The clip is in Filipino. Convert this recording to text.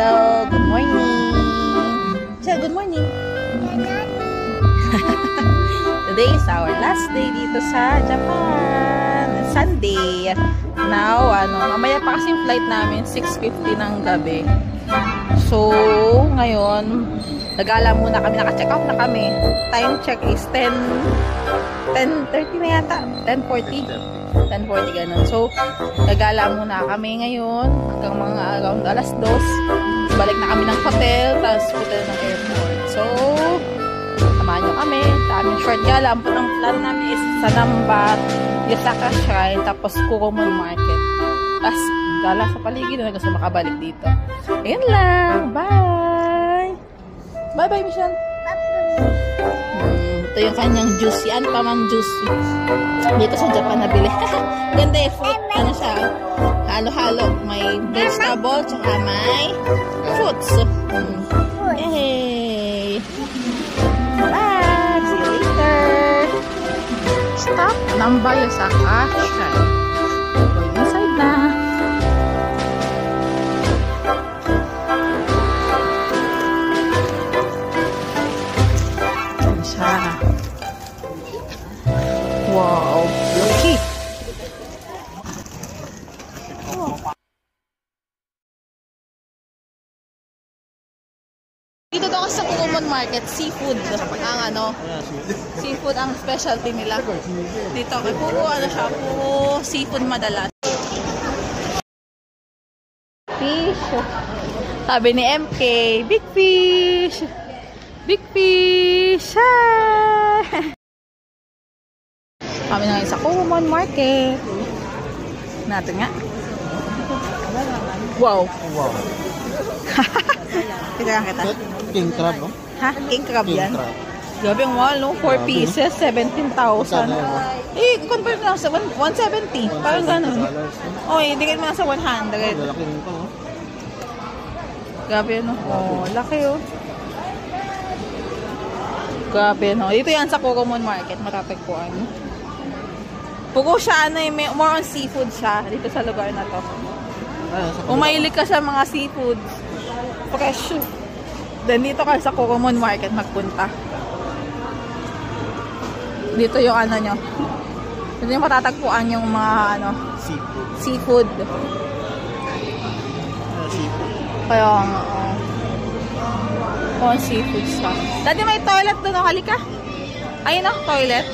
Hello, good morning. Say good morning. Today is our last day dito sa Japan. Sunday. Now, mamaya pa kasi yung flight namin, 6:50 ng gabi. So, ngayon, nagala muna kami, naka-check out na kami. Time check is 10:30 na yata, 10:40 ganun. So, nagala muna kami ngayon hanggang mga around alas 2. Balik na kami ng hotel, tapos hotel ng airport. So, samahan nyo kami. Taming short gala. Ang plan namin is sa Namba, Yosaka Shrine, tapos Kuromon Market. Tapos, gala sa paligid na gusto makabalik dito. Ayun lang. Bye! Bye-bye, Michelle! Ito yung kanyang juice. Yan pa mang juice. Dito sa Japan nabili. Ganda eh. Fruit. Ano siya? Halo-halo. May vegetable, tsaka may fruits. Yay! Bye! See you later! Stop! Namba Yosaka Shrine. Going inside na. Wow, lucky. Dito daw sa Kuromon Market, seafood ang seafood ang specialty nila. Dito kay puro siya, puro seafood madalas. Fish. Sabi ni MK, big fish. Big fish. Kami na sa Kuromon Market. Natin nga. Wow. Wow. Kita kita. King crab, no? Ha? King crab yan? Grabe ang mahal, no? 4 pieces, 17,000. Eh, convert na sa 170. Parang ganun. Oh, hindi mo na sa 100. Grabe, no? Oh, laki, oh. Grabe, no? Dito yan sa Kuromon Market, matatagpuan. Puro siya, more on seafood siya dito sa lugar na to. Kung mahilig ka sa mga seafood, fresh. Then dito ka sa Kuromon Market magpunta. Dito yung nyo. Dito yung matatagpuan yung mga seafood. Kaya seafood siya. Dati may toilet doon, halika. Ayun toilet.